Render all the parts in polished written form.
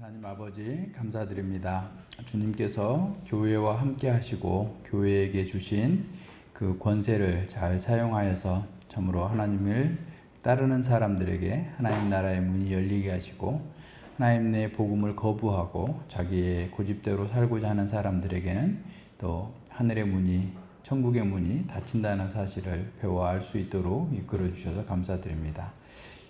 하나님 아버지 감사드립니다. 주님께서 교회와 함께 하시고 교회에게 주신 그 권세를 잘 사용하여서 참으로 하나님을 따르는 사람들에게 하나님 나라의 문이 열리게 하시고 하나님의 복음을 거부하고 자기의 고집대로 살고자 하는 사람들에게는 또 하늘의 문이, 천국의 문이 닫힌다는 사실을 배워 알 수 있도록 이끌어 주셔서 감사드립니다.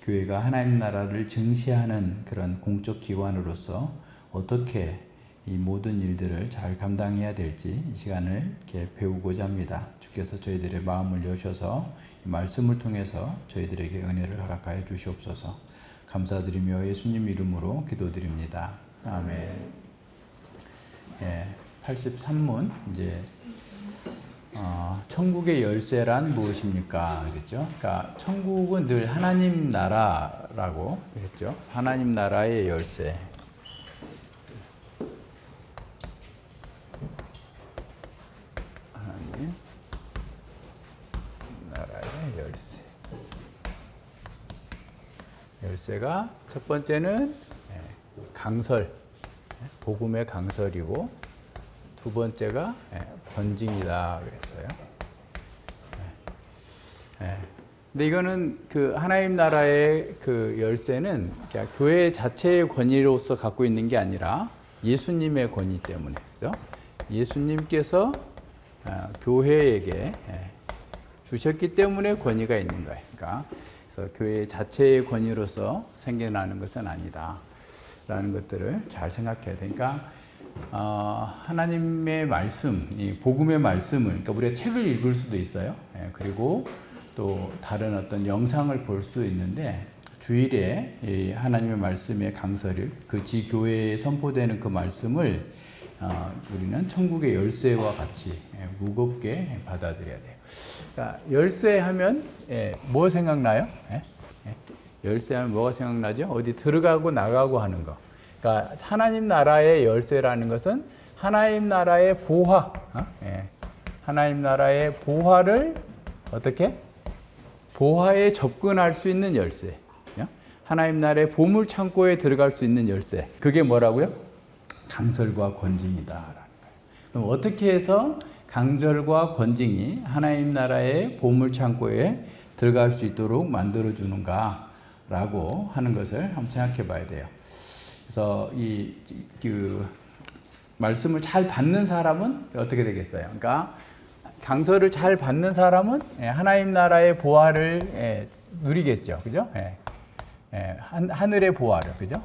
교회가 하나님 나라를 증시하는 그런 공적 기관으로서 어떻게 이 모든 일들을 잘 감당해야 될지 이 시간을 이렇게 배우고자 합니다. 주께서 저희들의 마음을 여셔서 이 말씀을 통해서 저희들에게 은혜를 허락하여 주시옵소서. 감사드리며 예수님 이름으로 기도드립니다. 아멘. 83문 이제 천국의 열쇠란 무엇입니까? 그랬죠. 그러니까 천국은 늘 하나님 나라라고 그랬죠. 하나님 나라의 열쇠. 하나님 나라의 열쇠. 열쇠가 첫 번째는 강설, 복음의 강설이고 두 번째가 번징이다 그랬어요. 근데 이거는 그 하나님 나라의 그 열쇠는 교회 자체의 권위로서 갖고 있는 게 아니라 예수님의 권위 때문에, 그죠? 예수님께서 교회에게 주셨기 때문에 권위가 있는 거예요. 그러니까 그래서 교회 자체의 권위로서 생겨나는 것은 아니다라는 것들을 잘 생각해야 되니까. 하나님의 말씀, 이 복음의 말씀을, 그러니까 우리가 책을 읽을 수도 있어요. 그리고 또 다른 어떤 영상을 볼 수 있는데 주일에 이 하나님의 말씀의 강설을 그 지교회에 선포되는 그 말씀을 우리는 천국의 열쇠와 같이 무겁게 받아들여야 돼요. 그러니까 열쇠하면 뭐 생각나요? 열쇠하면 뭐가 생각나죠? 어디 들어가고 나가고 하는 거. 그러니까 하나님 나라의 열쇠라는 것은 하나님 나라의 보화, 하나님 나라의 보화를 어떻게? 보화에 접근할 수 있는 열쇠. 하나님 나라의 보물 창고에 들어갈 수 있는 열쇠. 그게 뭐라고요? 강설과 권징이다라는 거예요. 그럼 어떻게 해서 강설과 권징이 하나님 나라의 보물 창고에 들어갈 수 있도록 만들어 주는가라고 하는 것을 한번 생각해 봐야 돼요. 그래서 그 말씀을 잘 받는 사람은 어떻게 되겠어요? 그러니까 강설을 잘 받는 사람은 하나님 나라의 보화를 누리겠죠, 그죠? 하늘의 보화를, 그죠?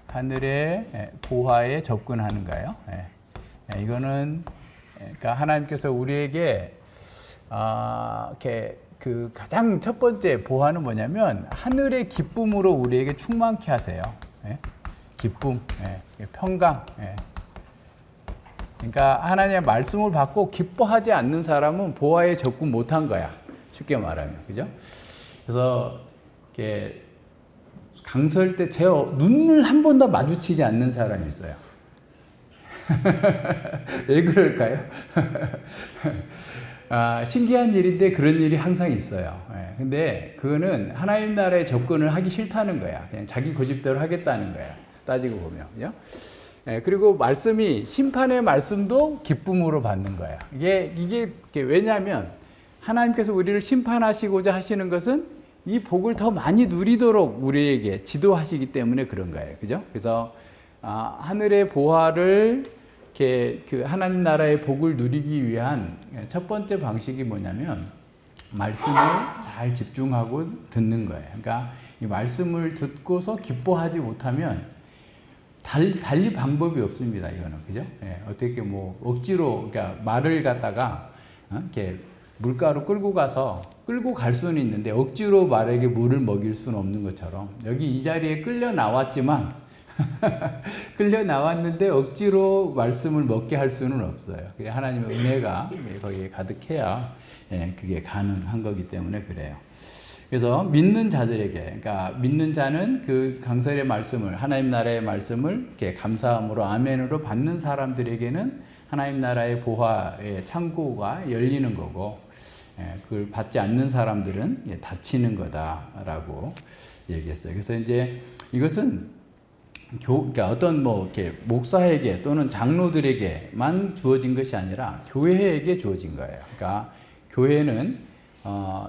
하늘의 보화에 접근하는 거예요. 이거는 그러니까 하나님께서 우리에게 이렇게 그 가장 첫 번째 보화는 뭐냐면 하늘의 기쁨으로 우리에게 충만케 하세요. 기쁨, 평강. 그러니까 하나님의 말씀을 받고 기뻐하지 않는 사람은 보화에 접근 못한 거야. 쉽게 말하면, 그죠? 그래서 이렇게 강설 때 제 눈을 한 번도 마주치지 않는 사람이 있어요. 왜 그럴까요? 신기한 일인데 그런 일이 항상 있어요. 근데 그거는 하나님 나라에 접근을 하기 싫다는 거야. 그냥 자기 고집대로 하겠다는 거야. 따지고 보면. 그죠? 그리고 말씀이, 심판의 말씀도 기쁨으로 받는 거야. 이게 왜냐하면 하나님께서 우리를 심판하시고자 하시는 것은 이 복을 더 많이 누리도록 우리에게 지도하시기 때문에 그런 거예요. 그죠? 그래서 하늘의 보화를 이렇게 그 하나님 나라의 복을 누리기 위한 첫 번째 방식이 뭐냐면 말씀을 잘 집중하고 듣는 거예요. 그러니까 이 말씀을 듣고서 기뻐하지 못하면 달리 방법이 없습니다. 이거는, 그죠? 어떻게 뭐 억지로, 그러니까 말을 갖다가 이렇게 물가로 끌고 갈 수는 있는데 억지로 말에게 물을 먹일 수는 없는 것처럼 여기 이 자리에 끌려 나왔지만 끌려 나왔는데 억지로 말씀을 먹게 할 수는 없어요. 하나님의 은혜가 거기에 가득해야 그게 가능한 거기 때문에 그래요. 그래서 믿는 자들에게, 그러니까 믿는 자는 그 강설의 말씀을, 하나님 나라의 말씀을 이렇게 감사함으로 아멘으로 받는 사람들에게는 하나님 나라의 보화의 창고가 열리는 거고, 그걸 받지 않는 사람들은 닫히는 거다라고 얘기했어요. 그래서 이제 이것은 그러니까 어떤 뭐 이렇게 목사에게 또는 장로들에게만 주어진 것이 아니라 교회에게 주어진 거예요. 그러니까 교회는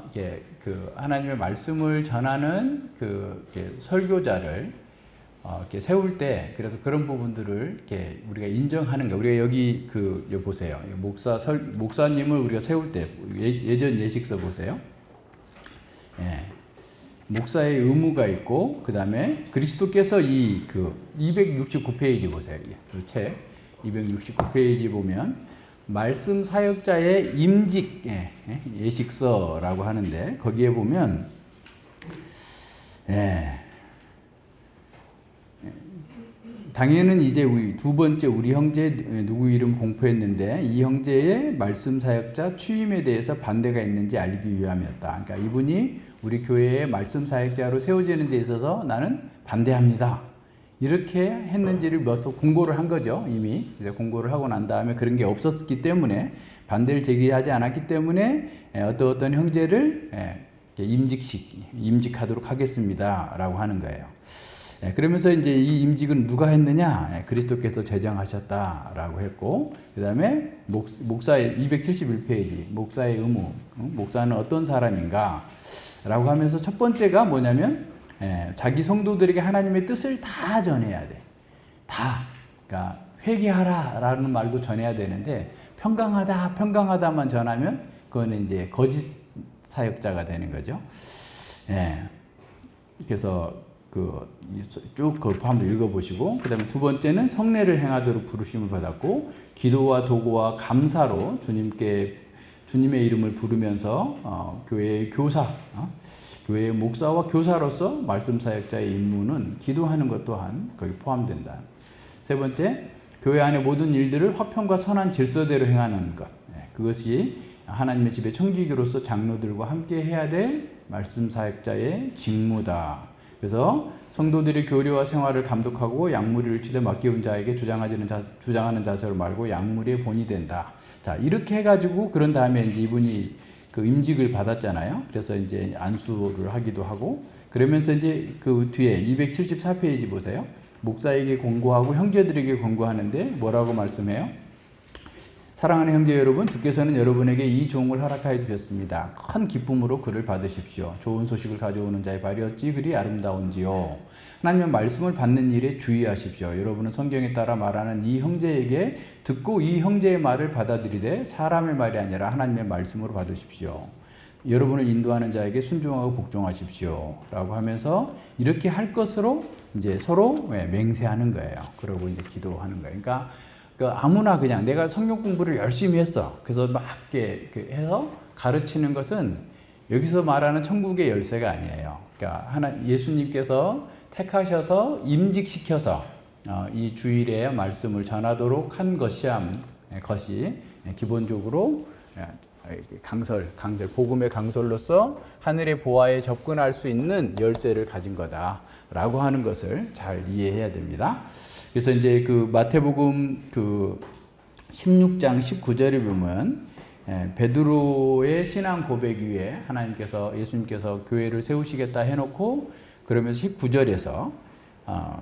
이게 그 하나님의 말씀을 전하는 그 설교자를 이렇게 세울 때, 그래서 그런 부분들을 이렇게 우리가 인정하는 거. 우리가 여기 보세요. 목사님을 우리가 세울 때 예전 예식서 보세요. 예. 목사의 의무가 있고, 그 다음에 그리스도께서 269페이지 보세요. 이 책 269페이지 보면 말씀 사역자의 임직 예식서라고 하는데, 거기에 보면 당연은 이제 두 번째 우리 형제 누구 이름 공포했는데, 이 형제의 말씀 사역자 취임에 대해서 반대가 있는지 알기 위함이었다. 그러니까 이분이 우리 교회의 말씀 사역자로 세워지는 데 있어서 나는 반대합니다. 이렇게 했는지를 공고를 한 거죠. 이미 공고를 하고 난 다음에 그런 게 없었기 때문에, 반대를 제기하지 않았기 때문에 어떤 형제를 임직하도록 하겠습니다라고 하는 거예요. 그러면서 이제 이 임직은 누가 했느냐? 그리스도께서 제정하셨다라고 했고, 그 다음에 목사의 271페이지 목사의 의무, 목사는 어떤 사람인가? 라고 하면서 첫 번째가 뭐냐면 자기 성도들에게 하나님의 뜻을 다 전해야 돼. 다. 그러니까 회개하라 라는 말도 전해야 되는데, 평강하다만 전하면 그거는 이제 거짓 사역자가 되는 거죠. 그래서 쭉 한번 읽어보시고, 그 다음에 두 번째는 성례를 행하도록 부르심을 받았고, 기도와 도구와 감사로 주님의 이름을 부르면서 교회의 교사, 교회의 목사와 교사로서 말씀 사역자의 임무는 기도하는 것 또한 거기 포함된다. 세 번째, 교회 안의 모든 일들을 화평과 선한 질서대로 행하는 것. 그것이 하나님의 집의 청지기로서 장로들과 함께 해야 될 말씀 사역자의 직무다. 그래서 성도들의 교리와 생활을 감독하고 양무리를 치되 맡겨온 자에게 주장하는 자세로 말고 양무리의 본이 된다. 자, 이렇게 해가지고, 그런 다음에 이제 이분이 그 임직을 받았잖아요. 그래서 이제 안수를 하기도 하고, 그러면서 이제 그 뒤에 274페이지 보세요. 목사에게 권고하고 형제들에게 권고하는데 뭐라고 말씀해요? 사랑하는 형제 여러분, 주께서는 여러분에게 이 종을 허락하여 주셨습니다. 큰 기쁨으로 그를 받으십시오. 좋은 소식을 가져오는 자의 발이 어찌 그리 아름다운지요. 하나님의 말씀을 받는 일에 주의하십시오. 여러분은 성경에 따라 말하는 이 형제에게 듣고 이 형제의 말을 받아들이되 사람의 말이 아니라 하나님의 말씀으로 받으십시오. 여러분을 인도하는 자에게 순종하고 복종하십시오. 라고 하면서 이렇게 할 것으로 이제 서로 맹세하는 거예요. 그러고 이제 기도하는 거예요. 그러니까 아무나 그냥 내가 성경 공부를 열심히 했어. 그래서 막 이렇게 해서 가르치는 것은 여기서 말하는 천국의 열쇠가 아니에요. 그러니까 예수님께서 택하셔서 임직시켜서 이 주일에 말씀을 전하도록 한 것이 기본적으로 복음의 강설로서 하늘의 보화에 접근할 수 있는 열쇠를 가진 거다라고 하는 것을 잘 이해해야 됩니다. 그래서 이제 마태복음 16장 19절에 보면 베드로의 신앙 고백 위에 예수님께서 교회를 세우시겠다 해놓고, 그러면서 19절에서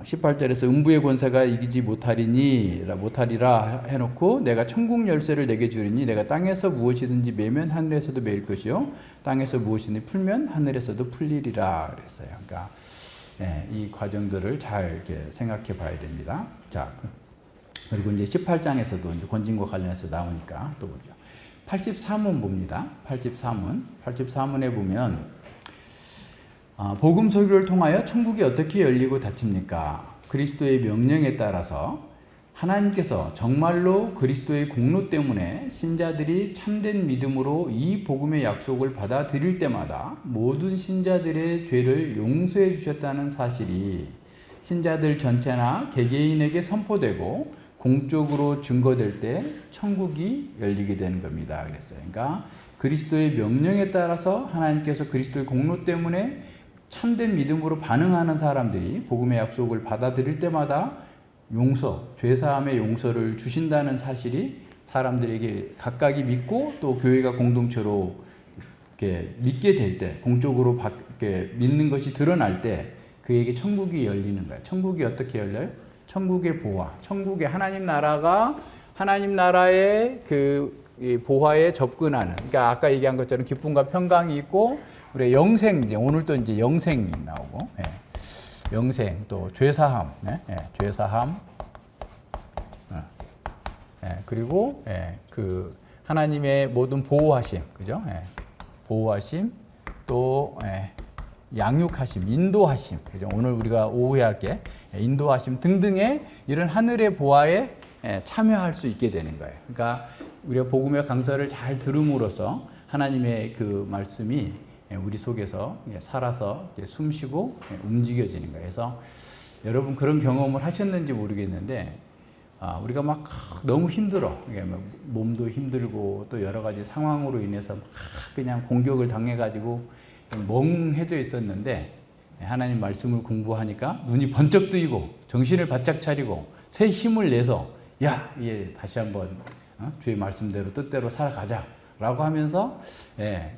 18절에서 음부의 권세가 이기지 못하리라 해놓고, 내가 천국 열쇠를 내게 주리니 내가 땅에서 무엇이든지 매면 하늘에서도 매일 것이요 땅에서 무엇이든지 풀면 하늘에서도 풀리리라 그랬어요. 그러니까 이 과정들을 잘 이렇게 생각해 봐야 됩니다. 자, 그리고 이제 18장에서도 이제 권징과 관련해서 나오니까 또 보죠. 83문 봅니다. 83문에 보면 복음 소유를 통하여 천국이 어떻게 열리고 닫힙니까? 그리스도의 명령에 따라서 하나님께서 정말로 그리스도의 공로 때문에 신자들이 참된 믿음으로 이 복음의 약속을 받아들일 때마다 모든 신자들의 죄를 용서해 주셨다는 사실이 신자들 전체나 개개인에게 선포되고 공적으로 증거될 때 천국이 열리게 되는 겁니다. 그랬어요. 그러니까 그리스도의 명령에 따라서 하나님께서 그리스도의 공로 때문에 참된 믿음으로 반응하는 사람들이 복음의 약속을 받아들일 때마다 죄사함의 용서를 주신다는 사실이 사람들에게 각각이 믿고 또 교회가 공동체로 이렇게 믿게 될 때, 공적으로 이렇게 믿는 것이 드러날 때, 그에게 천국이 열리는 거예요. 천국이 어떻게 열려요? 천국의 보화, 천국의 하나님 나라가 하나님 나라의 이 보화에 접근하는. 그러니까 아까 얘기한 것처럼 기쁨과 평강이 있고 우리 영생 이제 오늘 또 이제 영생이 나오고 영생 또 죄사함, 죄사함, 그리고 그 하나님의 모든 보호하심, 그죠? 보호하심 또 양육하심, 인도하심, 그죠? 오늘 우리가 오후에 할게 인도하심 등등의 이런 하늘의 보화에 참여할 수 있게 되는 거예요. 그러니까 우리가 복음의 강서를 잘 들음으로써 하나님의 그 말씀이 우리 속에서 살아서 숨쉬고 움직여지는 거예요. 그래서 여러분 그런 경험을 하셨는지 모르겠는데 우리가 막 너무 힘들어. 몸도 힘들고 또 여러 가지 상황으로 인해서 막 그냥 공격을 당해가지고 멍해져 있었는데 하나님 말씀을 공부하니까 눈이 번쩍 뜨이고 정신을 바짝 차리고 새 힘을 내서 이제 다시 한번 주의 말씀대로 뜻대로 살아가자 라고 하면서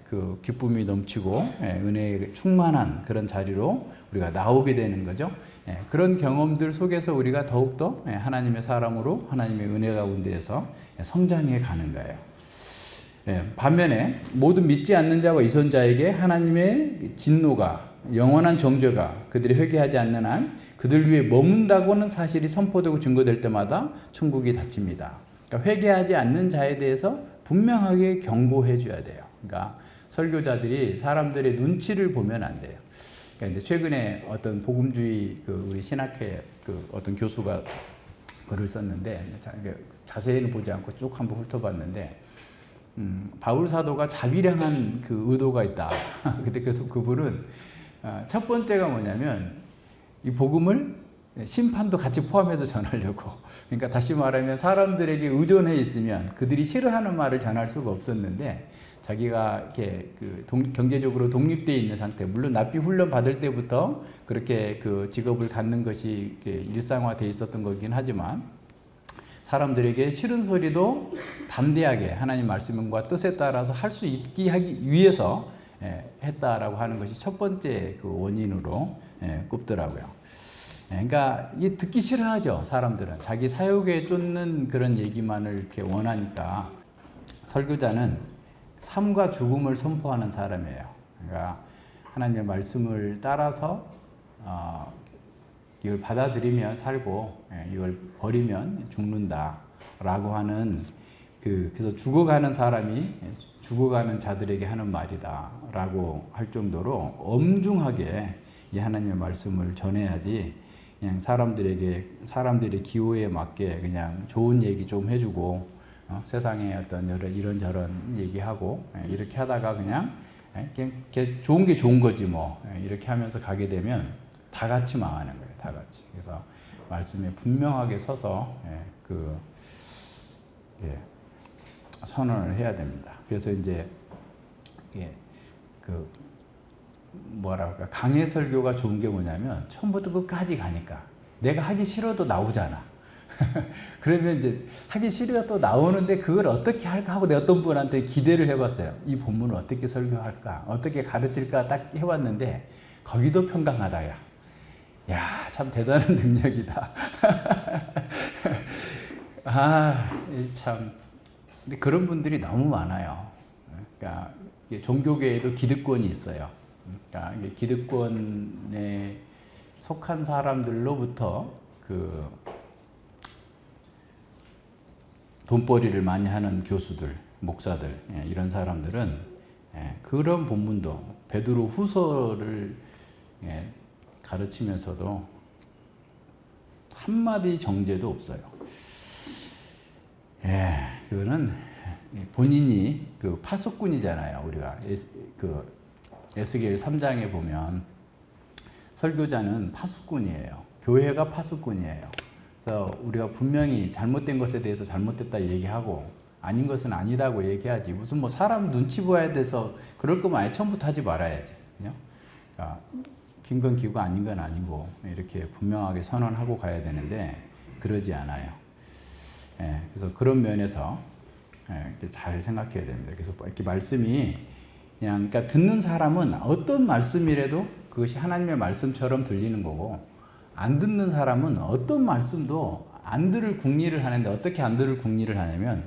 그 기쁨이 넘치고 은혜에 충만한 그런 자리로 우리가 나오게 되는 거죠. 그런 경험들 속에서 우리가 더욱더 하나님의 사람으로 하나님의 은혜 가운데에서 성장해 가는 거예요. 반면에 모든 믿지 않는 자와 이선자에게 하나님의 진노가 영원한 정죄가 그들이 회개하지 않는 한 그들 위에 머문다고는 사실이 선포되고 증거될 때마다 천국이 닫힙니다. 그러니까 회개하지 않는 자에 대해서 분명하게 경고해 줘야 돼요. 그러니까 설교자들이 사람들의 눈치를 보면 안 돼요. 그러니까 이제 최근에 어떤 복음주의 우리 신학회 어떤 교수가 글을 썼는데 자세히는 보지 않고 쭉 한번 훑어봤는데 바울 사도가 자비량한 그 의도가 있다. 근데 그래서 그분은 첫 번째가 뭐냐면 이 복음을 심판도 같이 포함해서 전하려고. 그러니까 다시 말하면 사람들에게 의존해 있으면 그들이 싫어하는 말을 전할 수가 없었는데 자기가 이렇게 경제적으로 독립되어 있는 상태, 물론 납비 훈련 받을 때부터 그렇게 그 직업을 갖는 것이 일상화되어 있었던 거긴 하지만 사람들에게 싫은 소리도 담대하게 하나님 말씀과 뜻에 따라서 할 수 있게 하기 위해서 했다라고 하는 것이 첫 번째 그 원인으로 꼽더라고요. 그러니까 이게 듣기 싫어하죠. 사람들은 자기 사욕에 쫓는 그런 얘기만을 이렇게 원하니까. 설교자는 삶과 죽음을 선포하는 사람이에요. 그러니까 하나님의 말씀을 따라서 이걸 받아들이면 살고 이걸 버리면 죽는다라고 하는 그래서 죽어가는 사람이 죽어가는 자들에게 하는 말이다라고 할 정도로 엄중하게 이 하나님의 말씀을 전해야지 그냥 사람들의 기호에 맞게 그냥 좋은 얘기 좀 해주고 세상에 어떤 이런저런 얘기하고 이렇게 하다가 그냥 좋은 게 좋은 거지 뭐 이렇게 하면서 가게 되면 다 같이 망하는 거예요. 다 같이. 그래서 말씀에 분명하게 서서 선언을 해야 됩니다. 그래서 이제 강해 설교가 좋은 게 뭐냐면 처음부터 끝까지 가니까 내가 하기 싫어도 나오잖아. 그러면 이제 하기 싫어도 나오는데 그걸 어떻게 할까 하고 내가 어떤 분한테 기대를 해봤어요. 이 본문을 어떻게 설교할까, 어떻게 가르칠까 딱 해봤는데 거기도 평강하다. 야, 참 대단한 능력이다. 참. 근데 그런 분들이 너무 많아요. 그러니까 종교계에도 기득권이 있어요. 그러니까 기득권에 속한 사람들로부터 돈벌이를 많이 하는 교수들, 목사들, 이런 사람들은 그런 본문도 베드로 후서를 가르치면서도 한마디 정죄도 없어요. 그거는 본인이 파수꾼이잖아요. 우리가 에스겔 3장에 보면 설교자는 파수꾼이에요. 교회가 파수꾼이에요. 그래서 우리가 분명히 잘못된 것에 대해서 잘못됐다 얘기하고 아닌 것은 아니다고 얘기하지. 무슨 뭐 사람 눈치 봐야 돼서 그럴 거면 아예 처음부터 하지 말아야지. 그러니까 긴 건 기고 아닌 건 아니고 이렇게 분명하게 선언하고 가야 되는데 그러지 않아요. 그래서 그런 면에서 잘 생각해야 됩니다. 그래서 이렇게 말씀이 그러니까 듣는 사람은 어떤 말씀이라도 그것이 하나님의 말씀처럼 들리는 거고, 안 듣는 사람은 어떤 말씀도 안 들을 궁리를 하는데, 어떻게 안 들을 궁리를 하냐면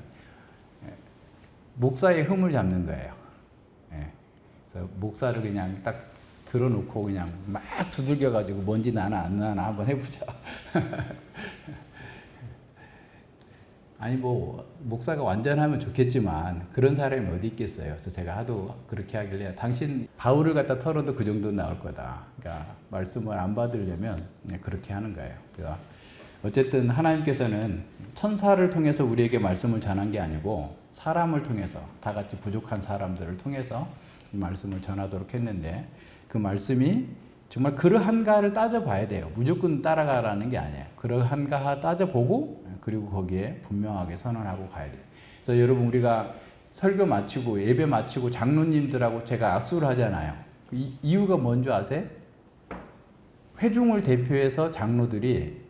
목사의 흠을 잡는 거예요. 예. 그래서 목사를 그냥 딱 들어놓고 그냥 막 두들겨가지고 뭔지 나나 안 나나 한번 해보자. 아니 뭐 목사가 완전하면 좋겠지만 그런 사람이 어디 있겠어요. 그래서 제가 하도 그렇게 하길래 당신 바울을 갖다 털어도 그 정도 나올 거다. 그러니까 말씀을 안 받으려면 그렇게 하는 거예요. 그러니까 어쨌든 하나님께서는 천사를 통해서 우리에게 말씀을 전한 게 아니고 사람을 통해서, 다 같이 부족한 사람들을 통해서 이 말씀을 전하도록 했는데, 그 말씀이 정말 그러한가를 따져봐야 돼요. 무조건 따라가라는 게 아니에요. 그러한가 따져보고 그리고 거기에 분명하게 선언하고 가야 돼요. 그래서 여러분, 우리가 설교 마치고 예배 마치고 장로님들하고 제가 악수를 하잖아요. 이유가 뭔지 아세요? 회중을 대표해서 장로들이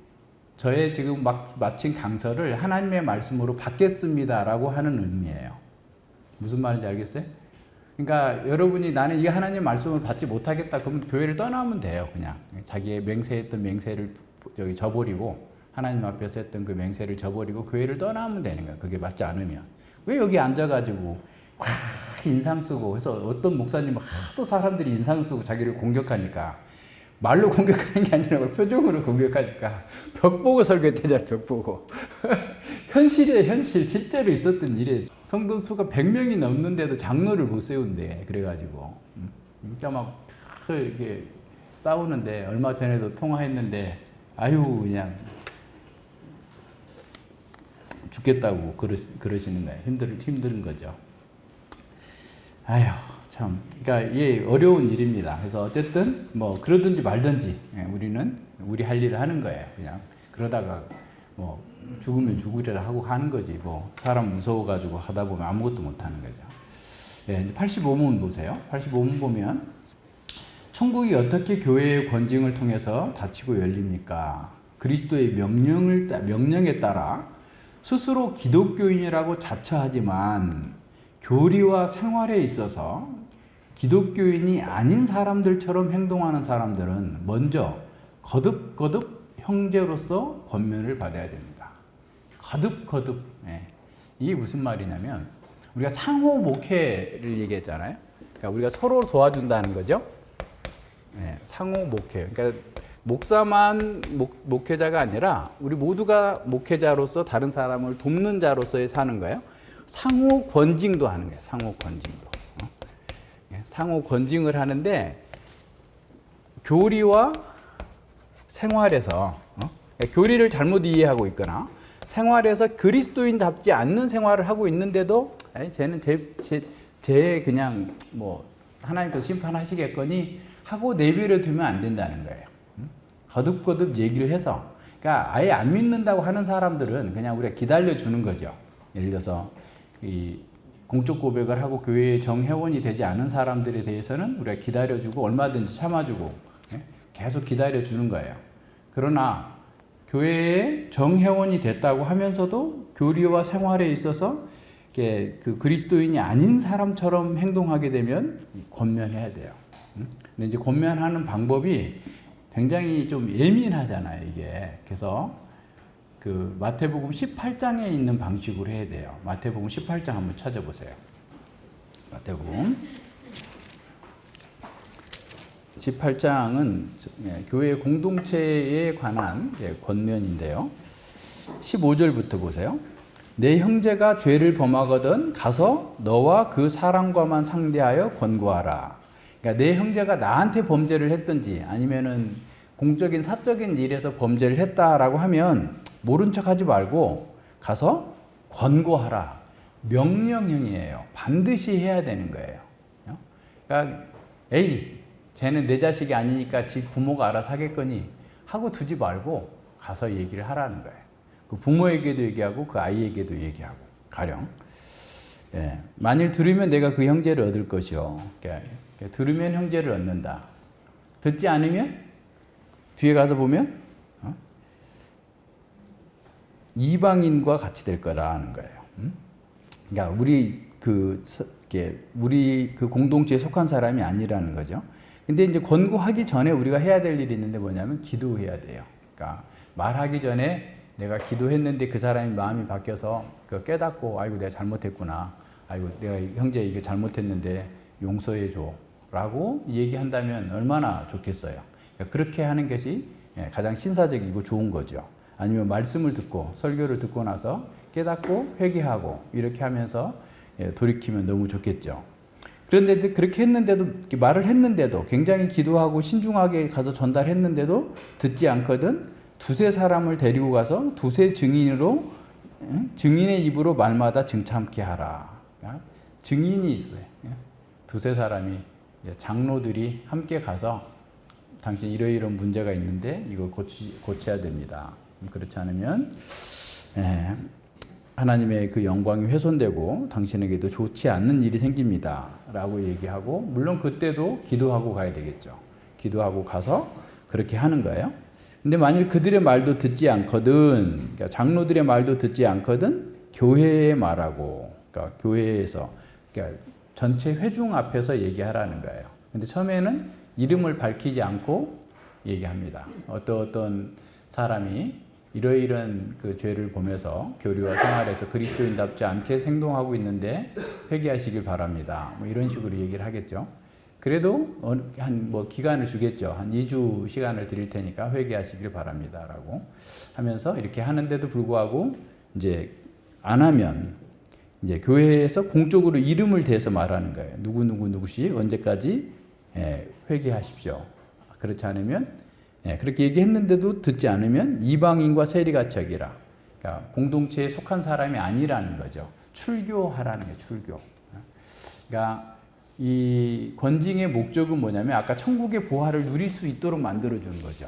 저의 지금 마친 강서를 하나님의 말씀으로 받겠습니다라고 하는 의미예요. 무슨 말인지 알겠어요? 그러니까 여러분이 나는 이 하나님의 말씀을 받지 못하겠다 그러면 교회를 떠나면 돼요. 그냥 자기의 맹세했던 맹세를 여기 저버리고, 하나님 앞에서 했던 그 맹세를 저버리고 교회를 떠나면 되는 거예요. 그게 맞지 않으면. 왜 여기 앉아가지고 와 인상 쓰고 해서, 어떤 목사님은 하도 사람들이 인상 쓰고 자기를 공격하니까, 말로 공격하는 게 아니라 표정으로 공격하니까 벽 보고 설교했대잖아. 벽 보고. 현실이에요. 현실. 실제로 있었던 일에 성도 수가 100명이 넘는데도 장로를 못 세운대. 그래가지고 그러니까 막 이렇게 싸우는데, 얼마 전에도 통화했는데 아유 그냥 죽겠다고 그러시는 거예요. 힘든 거죠. 아휴 참, 그러니까 이게 어려운 일입니다. 그래서 어쨌든 뭐 그러든지 말든지 우리는 우리 할 일을 하는 거예요. 그냥 그러다가 뭐 죽으면 죽으리라 하고 하는 거지. 뭐 사람 무서워가지고 하다 보면 아무것도 못 하는 거죠. 네, 이제 85문 보세요. 85문 보면 천국이 어떻게 교회의 권징을 통해서 닫히고 열립니까? 그리스도의 명령에 따라 스스로 기독교인이라고 자처하지만 교리와 생활에 있어서 기독교인이 아닌 사람들처럼 행동하는 사람들은 먼저 거듭 형제로서 권면을 받아야 됩니다. 거듭. 이게 무슨 말이냐면, 우리가 상호 목회를 얘기했잖아요. 그러니까 우리가 서로 도와준다는 거죠. 상호 목회. 그러니까 목사만 목회자가 아니라 우리 모두가 목회자로서 다른 사람을 돕는 자로서의 사는 거예요. 상호 권징도 하는 거예요. 상호 권징도. 상호 권징을 하는데, 교리와 생활에서 교리를 잘못 이해하고 있거나 생활에서 그리스도인답지 않는 생활을 하고 있는데도 쟤는 제 그냥 뭐 하나님께서 심판하시겠거니 하고 내버려 두면 안 된다는 거예요. 거듭 얘기를 해서, 그러니까 아예 안 믿는다고 하는 사람들은 그냥 우리가 기다려 주는 거죠. 예를 들어서 이 공적 고백을 하고 교회의 정회원이 되지 않은 사람들에 대해서는 우리가 기다려주고 얼마든지 참아주고 계속 기다려주는 거예요. 그러나 교회의 정회원이 됐다고 하면서도 교리와 생활에 있어서 그 그리스도인이 아닌 사람처럼 행동하게 되면 권면해야 돼요. 근데 이제 권면하는 방법이 굉장히 좀 예민하잖아요, 이게. 그래서 그 마태복음 18장에 있는 방식으로 해야 돼요. 마태복음 18장 한번 찾아보세요. 마태복음 18장은 교회 공동체에 관한 권면인데요. 15절부터 보세요. 내 형제가 죄를 범하거든 가서 너와 그 사람과만 상대하여 권고하라. 그러니까 내 형제가 나한테 범죄를 했든지 아니면은 공적인 사적인 일에서 범죄를 했다라고 하면 모른 척하지 말고 가서 권고하라. 명령형이에요. 반드시 해야 되는 거예요. 그러니까 에이 쟤는 내 자식이 아니니까 지 부모가 알아서 하겠거니 하고 두지 말고 가서 얘기를 하라는 거예요. 그 부모에게도 얘기하고 그 아이에게도 얘기하고 가령 만일 들으면 내가 그 형제를 얻을 것이요. 그러니까 들으면 형제를 얻는다. 듣지 않으면 뒤에 가서 보면 이방인과 같이 될 거라는 거예요. 그러니까 우리 그 공동체에 속한 사람이 아니라는 거죠. 근데 이제 권고하기 전에 우리가 해야 될 일이 있는데 뭐냐면 기도해야 돼요. 그러니까 말하기 전에 내가 기도했는데 그 사람이 마음이 바뀌어서 깨닫고 아이고 내가 잘못했구나. 아이고 내가 형제 이게 잘못했는데 용서해 줘라고 얘기한다면 얼마나 좋겠어요. 그러니까 그렇게 하는 것이 가장 신사적이고 좋은 거죠. 아니면 말씀을 듣고 설교를 듣고 나서 깨닫고 회개하고 이렇게 하면서 돌이키면 너무 좋겠죠. 그런데 그렇게 했는데도 말을 했는데도 굉장히 기도하고 신중하게 가서 전달했는데도 듣지 않거든 두세 사람을 데리고 가서 두세 증인으로 증인의 입으로 말마다 증참케 하라. 증인이 있어요. 두세 사람이 장로들이 함께 가서 당신 이러이러한 문제가 있는데 이거 고쳐야 됩니다. 그렇지 않으면 하나님의 그 영광이 훼손되고 당신에게도 좋지 않는 일이 생깁니다. 라고 얘기하고 물론 그때도 기도하고 가야 되겠죠. 기도하고 가서 그렇게 하는 거예요. 근데 만일 그들의 말도 듣지 않거든, 그러니까 장로들의 말도 듣지 않거든, 교회에 말하고, 그러니까 교회에서, 그러니까 전체 회중 앞에서 얘기하라는 거예요. 근데 처음에는 이름을 밝히지 않고 얘기합니다. 어떤 사람이 이러이러한 그 죄를 보면서 교류와 생활에서 그리스도인답지 않게 행동하고 있는데 회개하시길 바랍니다. 뭐 이런 식으로 얘기를 하겠죠. 그래도 한 기간을 주겠죠. 한 2주 시간을 드릴 테니까 회개하시길 바랍니다라고 하면서 이렇게 하는데도 불구하고 이제 안 하면 이제 교회에서 공적으로 이름을 대서 말하는 거예요. 누구씨 언제까지 회개하십시오. 그렇지 않으면 그렇게 얘기했는데도 듣지 않으면 이방인과 세리같이 하기라. 그러니까 공동체에 속한 사람이 아니라는 거죠. 출교하라는 거예요. 출교. 그러니까 이 권징의 목적은 뭐냐면 아까 천국의 보화를 누릴 수 있도록 만들어주는 거죠.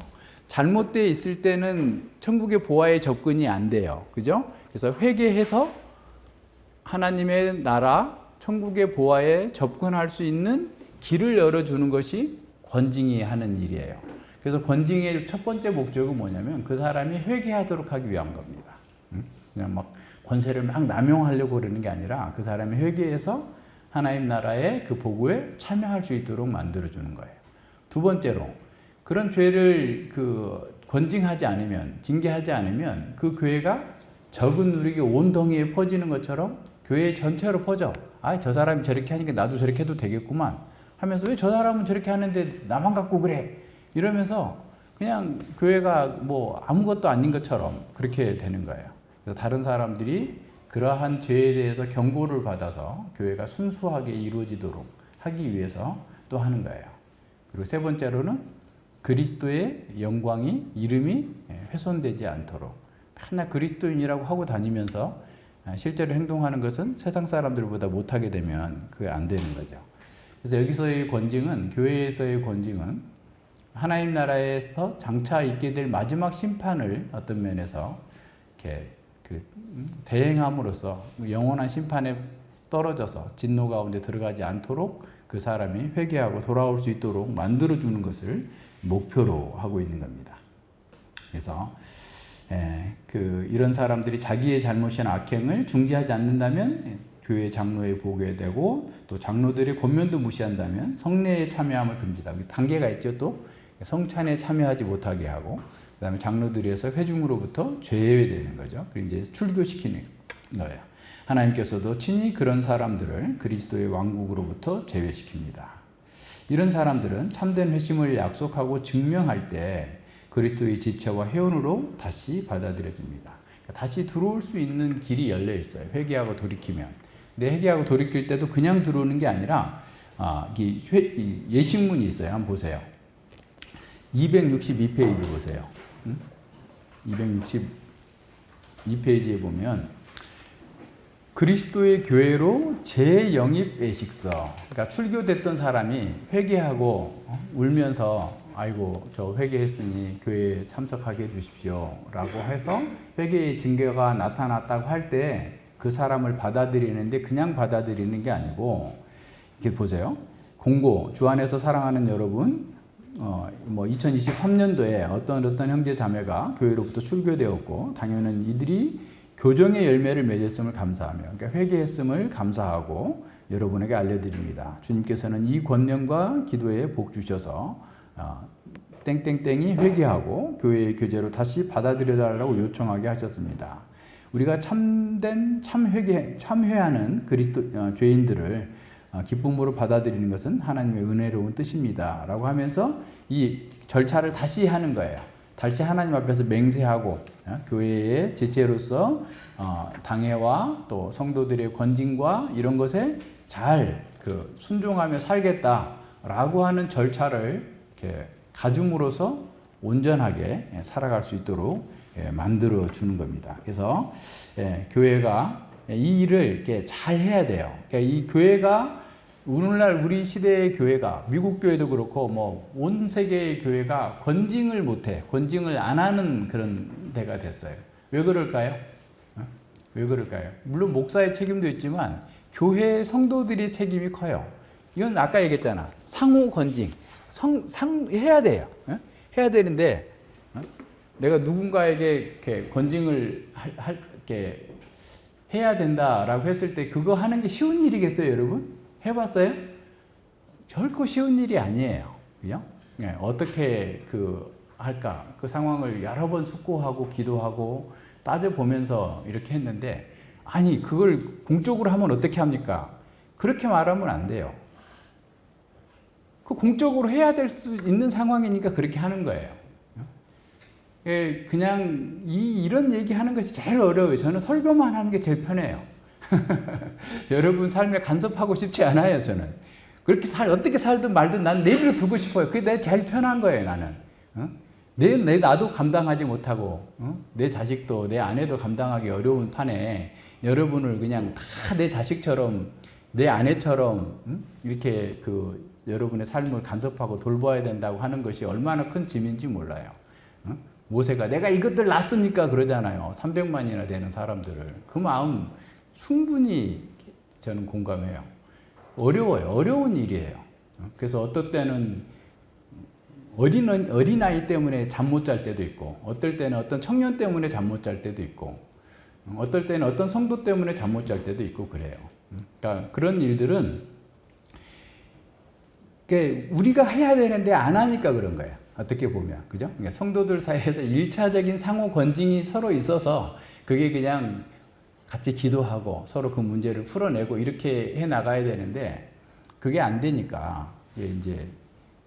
잘못되어 있을 때는 천국의 보화에 접근이 안 돼요. 그죠? 그래서 회개해서 하나님의 나라, 천국의 보화에 접근할 수 있는 길을 열어주는 것이 권징이 하는 일이에요. 그래서 권징의 첫 번째 목적은 뭐냐면 그 사람이 회개하도록 하기 위한 겁니다. 그냥 막 권세를 막 남용하려고 그러는 게 아니라 그 사람이 회개해서 하나님 나라의 그 복음에 참여할 수 있도록 만들어주는 거예요. 두 번째로 그런 죄를 권징하지 않으면, 징계하지 않으면 그 교회가 적은 누리게 온 덩이에 퍼지는 것처럼 교회 전체로 퍼져. 저 사람이 저렇게 하니까 나도 저렇게 해도 되겠구만 하면서 왜 저 사람은 저렇게 하는데 나만 갖고 그래? 이러면서 그냥 교회가 아무것도 아닌 것처럼 그렇게 되는 거예요. 그래서 다른 사람들이 그러한 죄에 대해서 경고를 받아서 교회가 순수하게 이루어지도록 하기 위해서 또 하는 거예요. 그리고 세 번째로는 그리스도의 영광이, 이름이 훼손되지 않도록 맨날 그리스도인이라고 하고 다니면서 실제로 행동하는 것은 세상 사람들보다 못하게 되면 그게 안 되는 거죠. 그래서 여기서의 권징은, 교회에서의 권징은 하나님 나라에서 장차 있게 될 마지막 심판을 어떤 면에서 이렇게 대행함으로써 영원한 심판에 떨어져서 진노 가운데 들어가지 않도록 그 사람이 회개하고 돌아올 수 있도록 만들어주는 것을 목표로 하고 있는 겁니다. 그래서 이런 사람들이 자기의 잘못이나 악행을 중지하지 않는다면 교회 장로에 보게 되고 또 장로들의 권면도 무시한다면 성례에 참여함을 금지다. 단계가 있죠. 또 성찬에 참여하지 못하게 하고 그 다음에 장로들에서 회중으로부터 제외되는 거죠. 그리고 이제 출교시키는 거예요. 하나님께서도 친히 그런 사람들을 그리스도의 왕국으로부터 제외시킵니다. 이런 사람들은 참된 회심을 약속하고 증명할 때 그리스도의 지체와 회원으로 다시 받아들여집니다. 그러니까 다시 들어올 수 있는 길이 열려 있어요. 회개하고 돌이키면. 근데 회개하고 돌이킬 때도 그냥 들어오는 게 아니라 예식문이 있어요. 한번 보세요. 262페이지 보세요. 262페이지에 보면 그리스도의 교회로 재영입 예식서. 그러니까 출교됐던 사람이 회개하고 울면서 아이고 저 회개했으니 교회에 참석하게 해주십시오 라고 해서 회개의 증거가 나타났다고 할 때 그 사람을 받아들이는데 그냥 받아들이는 게 아니고 이렇게 보세요. 공고 주 안에서 사랑하는 여러분 2023년도에 어떤 형제 자매가 교회로부터 출교되었고 당연히 이들이 교정의 열매를 맺었음을 감사하며 그러니까 회개했음을 감사하고 여러분에게 알려드립니다. 주님께서는 이 권능과 기도에 복 주셔서 땡땡땡이 회개하고 교회의 교제로 다시 받아들여달라고 요청하게 하셨습니다. 우리가 참회하는 그리스도 죄인들을 기쁨으로 받아들이는 것은 하나님의 은혜로운 뜻입니다. 라고 하면서 이 절차를 다시 하는 거예요. 다시 하나님 앞에서 맹세하고 교회의 지체로서 당회와 또 성도들의 권징과 이런 것에 잘 순종하며 살겠다라고 하는 절차를 이렇게 가줌으로써 온전하게 살아갈 수 있도록 만들어 주는 겁니다. 그래서 교회가 이 일을 이렇게 잘 해야 돼요. 그러니까 이 교회가 오늘날 우리 시대의 교회가 미국 교회도 그렇고 뭐 온 세계의 교회가 권징을 못해, 권징을 안 하는 그런 데가 됐어요. 왜 그럴까요? 왜 그럴까요? 물론 목사의 책임도 있지만 교회 성도들의 책임이 커요. 이건 아까 얘기했잖아. 상호 권징, 해야 돼요. 해야 되는데 내가 누군가에게 이렇게 권징을 이렇게 해야 된다라고 했을 때 그거 하는 게 쉬운 일이겠어요, 여러분? 해봤어요? 결코 쉬운 일이 아니에요. 그죠? 어떻게 할까? 그 상황을 여러 번 숙고하고 기도하고 따져보면서 이렇게 했는데, 아니, 그걸 공적으로 하면 어떻게 합니까? 그렇게 말하면 안 돼요. 그 공적으로 해야 될 수 있는 상황이니까 그렇게 하는 거예요. 그냥 이런 얘기하는 것이 제일 어려워요. 저는 설교만 하는 게 제일 편해요. 여러분 삶에 간섭하고 싶지 않아요, 저는. 그렇게 어떻게 살든 말든 난 내버려 두고 싶어요. 그게 내 제일 편한 거예요, 나는. 나도 감당하지 못하고, 내 자식도, 내 아내도 감당하기 어려운 판에 여러분을 그냥 다 내 자식처럼, 내 아내처럼, 이렇게 여러분의 삶을 간섭하고 돌봐야 된다고 하는 것이 얼마나 큰 짐인지 몰라요. 모세가 내가 이것들 낳습니까? 그러잖아요. 300만이나 되는 사람들을. 그 마음 충분히 저는 공감해요. 어려워요. 어려운 일이에요. 그래서 어떨 때는 어린아이 때문에 잠 못 잘 때도 있고, 어떨 때는 어떤 청년 때문에 잠 못 잘 때도 있고, 어떨 때는 어떤 성도 때문에 잠 못 잘 때도 있고 그래요. 그러니까 그런 일들은 우리가 해야 되는데 안 하니까 그런 거예요. 어떻게 보면. 그죠? 그러니까 성도들 사이에서 1차적인 상호 권징이 서로 있어서 그게 그냥 같이 기도하고 서로 그 문제를 풀어내고 이렇게 해 나가야 되는데 그게 안 되니까 이제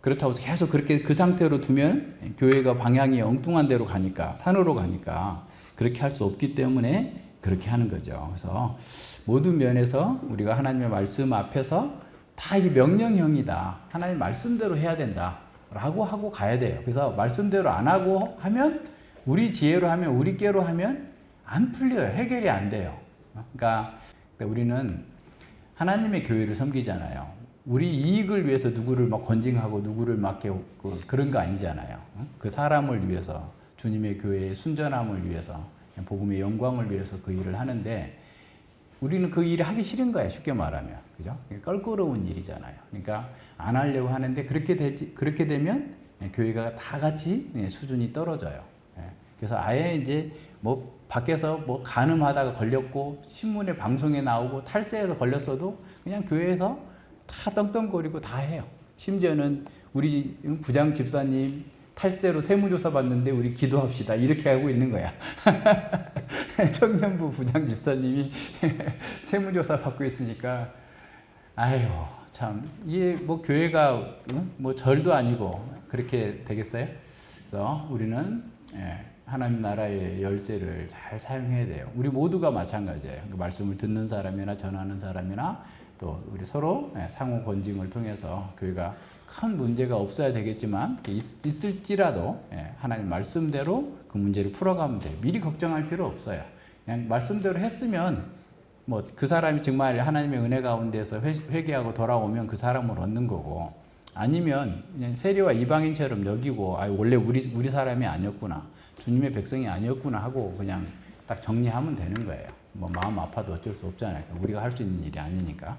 그렇다고 해서 계속 그렇게 그 상태로 두면 교회가 방향이 엉뚱한 데로 가니까 산으로 가니까 그렇게 할 수 없기 때문에 그렇게 하는 거죠. 그래서 모든 면에서 우리가 하나님의 말씀 앞에서 다 이게 명령형이다. 하나님 말씀대로 해야 된다. 라고 하고 가야 돼요. 그래서 말씀대로 안 하고 하면 우리 지혜로 하면 우리 꾀로 하면 안 풀려요. 해결이 안 돼요. 그러니까 우리는 하나님의 교회를 섬기잖아요. 우리 이익을 위해서 누구를 막 권징하고 누구를 막 그런 거 아니잖아요. 그 사람을 위해서 주님의 교회의 순전함을 위해서 복음의 영광을 위해서 그 일을 하는데 우리는 그 일을 하기 싫은 거예요. 쉽게 말하면. 그죠? 껄끄러운 일이잖아요. 그러니까 안 하려고 하는데 그렇게 되면 교회가 다 같이 수준이 떨어져요. 그래서 아예 이제 뭐 밖에서 뭐 간음하다가 걸렸고 신문에 방송에 나오고 탈세해서 걸렸어도 그냥 교회에서 다 떵떵거리고 다 해요. 심지어는 우리 부장 집사님 탈세로 세무조사 받는데 우리 기도합시다. 이렇게 하고 있는 거야. 청년부 부장 집사님이 세무조사 받고 있으니까 아유 참 이게 뭐 교회가 뭐 절도 아니고 그렇게 되겠어요? 그래서 우리는 하나님 나라의 열쇠를 잘 사용해야 돼요. 우리 모두가 마찬가지예요. 그 말씀을 듣는 사람이나 전하는 사람이나 또 우리 서로 상호 권징을 통해서 교회가 큰 문제가 없어야 되겠지만 있을지라도 하나님 말씀대로 그 문제를 풀어가면 돼요. 미리 걱정할 필요 없어요. 그냥 말씀대로 했으면 뭐 그 사람이 정말 하나님의 은혜 가운데서 회개하고 돌아오면 그 사람을 얻는 거고 아니면 그냥 세리와 이방인처럼 여기고 원래 우리 사람이 아니었구나. 주님의 백성이 아니었구나 하고 그냥 딱 정리하면 되는 거예요. 뭐 마음 아파도 어쩔 수 없잖아요. 우리가 할 수 있는 일이 아니니까.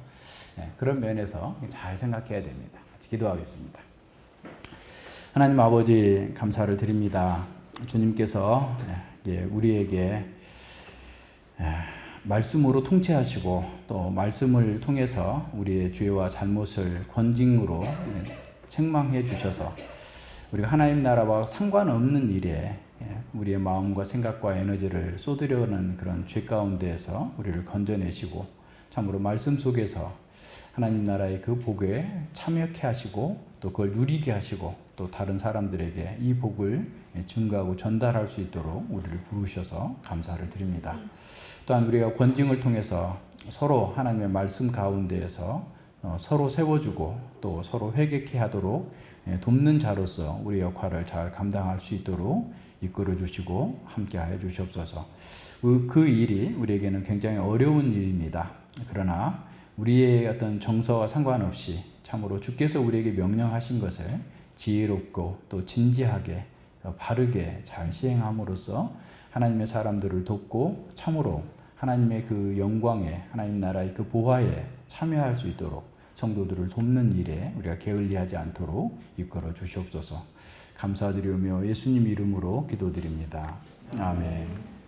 그런 면에서 잘 생각해야 됩니다. 같이 기도하겠습니다. 하나님 아버지 감사를 드립니다. 주님께서 우리에게 말씀으로 통치하시고 또 말씀을 통해서 우리의 죄와 잘못을 권징으로 책망해 주셔서 우리가 하나님 나라와 상관없는 일에 우리의 마음과 생각과 에너지를 쏟으려는 그런 죄 가운데에서 우리를 건져내시고 참으로 말씀 속에서 하나님 나라의 그 복에 참여케 하시고 또 그걸 누리게 하시고 또 다른 사람들에게 이 복을 증거하고 전달할 수 있도록 우리를 부르셔서 감사를 드립니다. 또한 우리가 권징을 통해서 서로 하나님의 말씀 가운데에서 서로 세워주고 또 서로 회개케 하도록 돕는 자로서 우리 역할을 잘 감당할 수 있도록 이끌어 주시고 함께하여 주시옵소서. 그 일이 우리에게는 굉장히 어려운 일입니다. 그러나 우리의 어떤 정서와 상관없이 참으로 주께서 우리에게 명령하신 것을 지혜롭고 또 진지하게 바르게 잘 시행함으로써 하나님의 사람들을 돕고 참으로 하나님의 그 영광에 하나님 나라의 그 보화에 참여할 수 있도록 성도들을 돕는 일에 우리가 게을리하지 않도록 이끌어 주시옵소서. 감사드리며 예수님 이름으로 기도드립니다. 아멘.